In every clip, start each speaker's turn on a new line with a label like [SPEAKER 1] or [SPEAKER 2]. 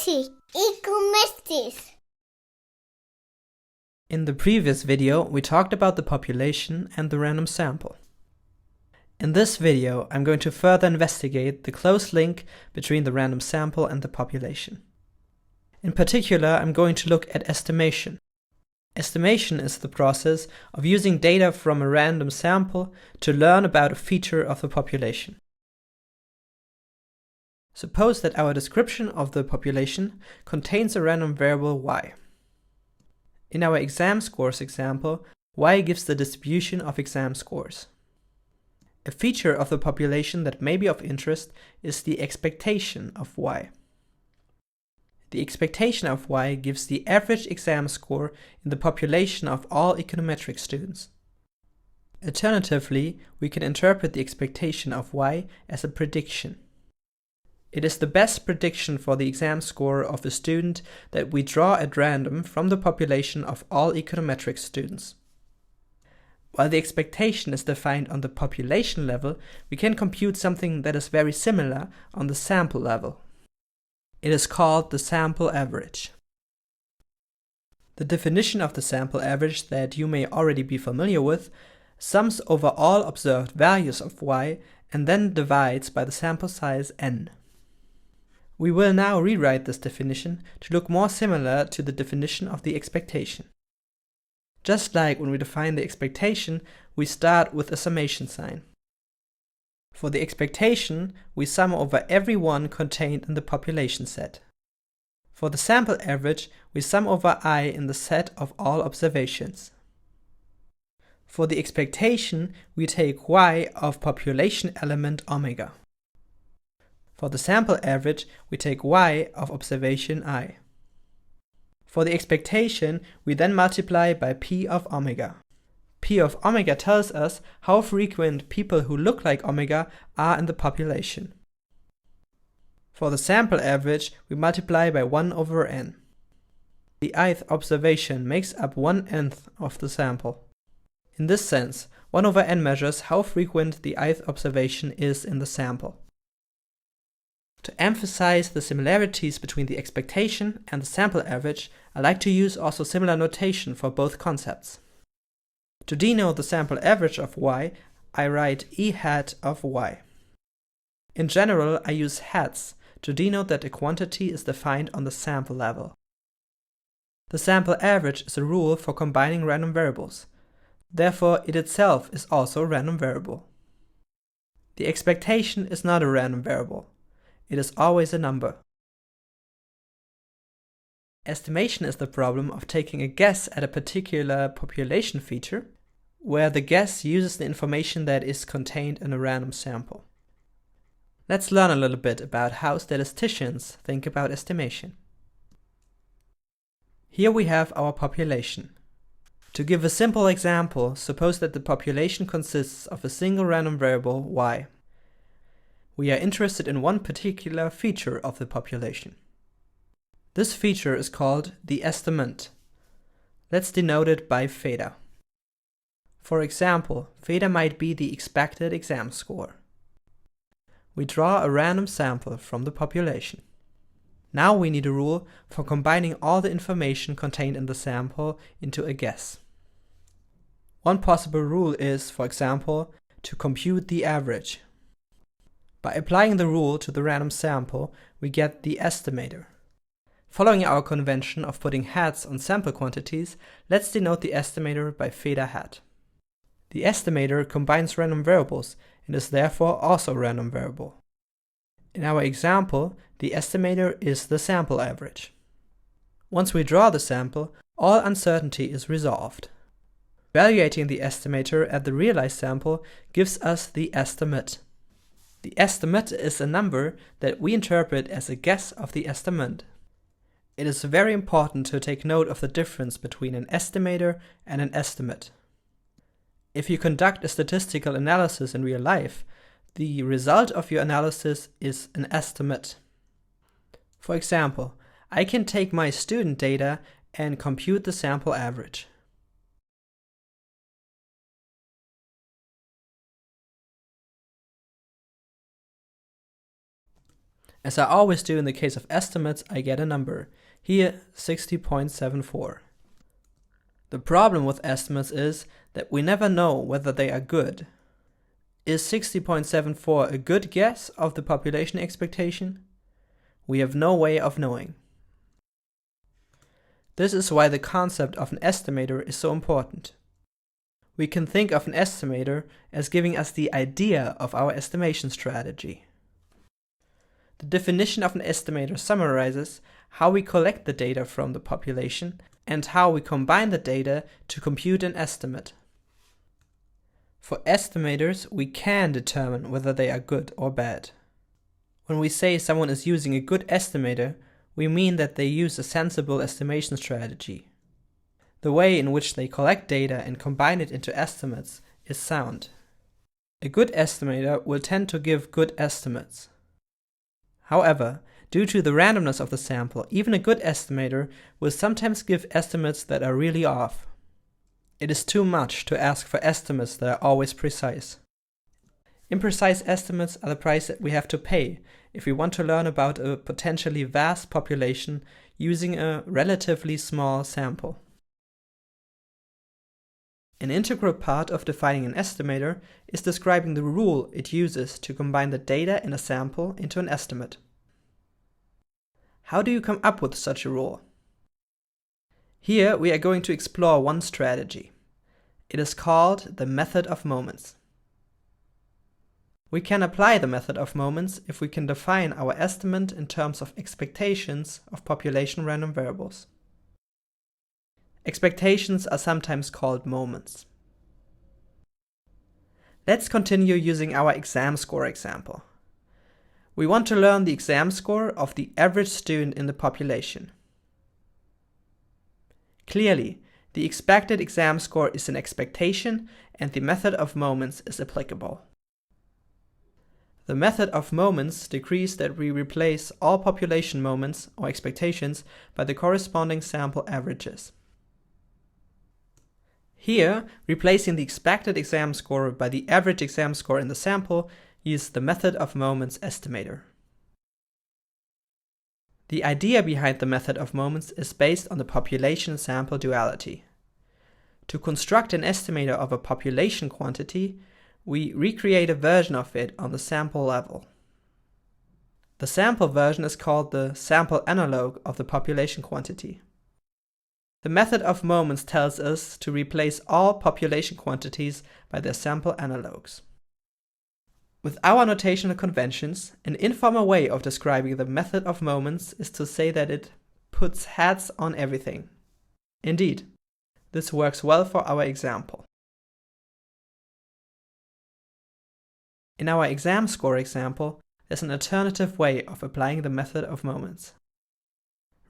[SPEAKER 1] Basic Econometrics.
[SPEAKER 2] In the previous video, we talked about the population and the random sample. In this video, I'm going to further investigate the close link between the random sample and the population. In particular, I'm going to look at estimation. Estimation is the process of using data from a random sample to learn about a feature of the population. Suppose that our description of the population contains a random variable y. In our exam scores example, y gives the distribution of exam scores. A feature of the population that may be of interest is the expectation of y. The expectation of y gives the average exam score in the population of all econometric students. Alternatively, we can interpret the expectation of y as a prediction. It is the best prediction for the exam score of a student that we draw at random from the population of all econometric students. While the expectation is defined on the population level, we can compute something that is very similar on the sample level. It is called the sample average. The definition of the sample average that you may already be familiar with sums over all observed values of y and then divides by the sample size n. We will now rewrite this definition to look more similar to the definition of the expectation. Just like when we define the expectation, we start with a summation sign. For the expectation, we sum over every one contained in the population set. For the sample average, we sum over I in the set of all observations. For the expectation, we take y of population element omega. For the sample average, we take y of observation I. For the expectation, we then multiply by p of omega. P of omega tells us how frequent people who look like omega are in the population. For the sample average, we multiply by 1 over n. The ith observation makes up 1/nth of the sample. In this sense, 1 over n measures how frequent the ith observation is in the sample. To emphasize the similarities between the expectation and the sample average, I like to use also similar notation for both concepts. To denote the sample average of y, I write e hat of y. In general, I use hats to denote that a quantity is defined on the sample level. The sample average is a rule for combining random variables. Therefore, it itself is also a random variable. The expectation is not a random variable. It is always a number. Estimation is the problem of taking a guess at a particular population feature, where the guess uses the information that is contained in a random sample. Let's learn a little bit about how statisticians think about estimation. Here we have our population. To give a simple example, suppose that the population consists of a single random variable y. We are interested in one particular feature of the population. This feature is called the estimate. Let's denote it by theta. For example, theta might be the expected exam score. We draw a random sample from the population. Now we need a rule for combining all the information contained in the sample into a guess. One possible rule is, for example, to compute the average. By applying the rule to the random sample, we get the estimator. Following our convention of putting hats on sample quantities, let's denote the estimator by theta hat. The estimator combines random variables and is therefore also a random variable. In our example, the estimator is the sample average. Once we draw the sample, all uncertainty is resolved. Evaluating the estimator at the realized sample gives us the estimate. The estimate is a number that we interpret as a guess of the estimand. It is very important to take note of the difference between an estimator and an estimate. If you conduct a statistical analysis in real life, the result of your analysis is an estimate. For example, I can take my student data and compute the sample average. As I always do in the case of estimates, I get a number. Here, 60.74. The problem with estimates is that we never know whether they are good. Is 60.74 a good guess of the population expectation? We have no way of knowing. This is why the concept of an estimator is so important. We can think of an estimator as giving us the idea of our estimation strategy. The definition of an estimator summarizes how we collect the data from the population and how we combine the data to compute an estimate. For estimators, we can determine whether they are good or bad. When we say someone is using a good estimator, we mean that they use a sensible estimation strategy. The way in which they collect data and combine it into estimates is sound. A good estimator will tend to give good estimates. However, due to the randomness of the sample, even a good estimator will sometimes give estimates that are really off. It is too much to ask for estimates that are always precise. Imprecise estimates are the price that we have to pay if we want to learn about a potentially vast population using a relatively small sample. An integral part of defining an estimator is describing the rule it uses to combine the data in a sample into an estimate. How do you come up with such a rule? Here we are going to explore one strategy. It is called the method of moments. We can apply the method of moments if we can define our estimate in terms of expectations of population random variables. Expectations are sometimes called moments. Let's continue using our exam score example. We want to learn the exam score of the average student in the population. Clearly, the expected exam score is an expectation and the method of moments is applicable. The method of moments decrees that we replace all population moments or expectations by the corresponding sample averages. Here, replacing the expected exam score by the average exam score in the sample uses the method of moments estimator. The idea behind the method of moments is based on the population-sample duality. To construct an estimator of a population quantity, we recreate a version of it on the sample level. The sample version is called the sample analog of the population quantity. The method of moments tells us to replace all population quantities by their sample analogs. With our notational conventions, an informal way of describing the method of moments is to say that it puts hats on everything. Indeed, this works well for our example. In our exam score example, there's an alternative way of applying the method of moments.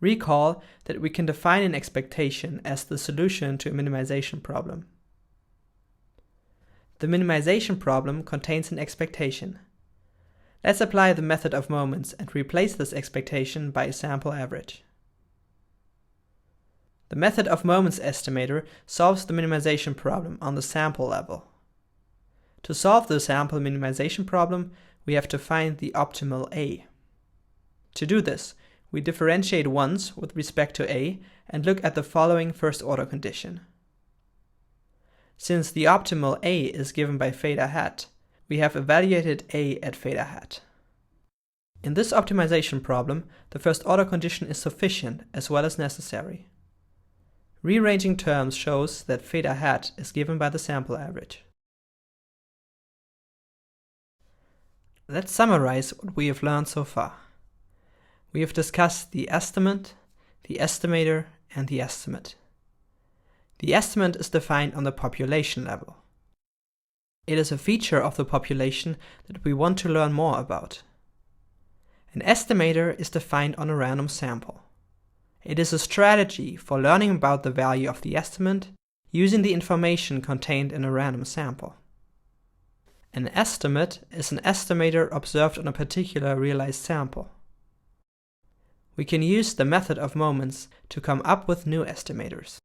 [SPEAKER 2] Recall that we can define an expectation as the solution to a minimization problem. The minimization problem contains an expectation. Let's apply the method of moments and replace this expectation by a sample average. The method of moments estimator solves the minimization problem on the sample level. To solve the sample minimization problem, we have to find the optimal A. To do this, we differentiate once with respect to A and look at the following first-order condition. Since the optimal A is given by theta hat, we have evaluated A at theta hat. In this optimization problem, the first-order condition is sufficient as well as necessary. Rearranging terms shows that theta hat is given by the sample average. Let's summarize what we have learned so far. We have discussed the estimate, the estimator, and the estimate. The estimate is defined on the population level. It is a feature of the population that we want to learn more about. An estimator is defined on a random sample. It is a strategy for learning about the value of the estimate using the information contained in a random sample. An estimate is an estimator observed on a particular realized sample. We can use the method of moments to come up with new estimators.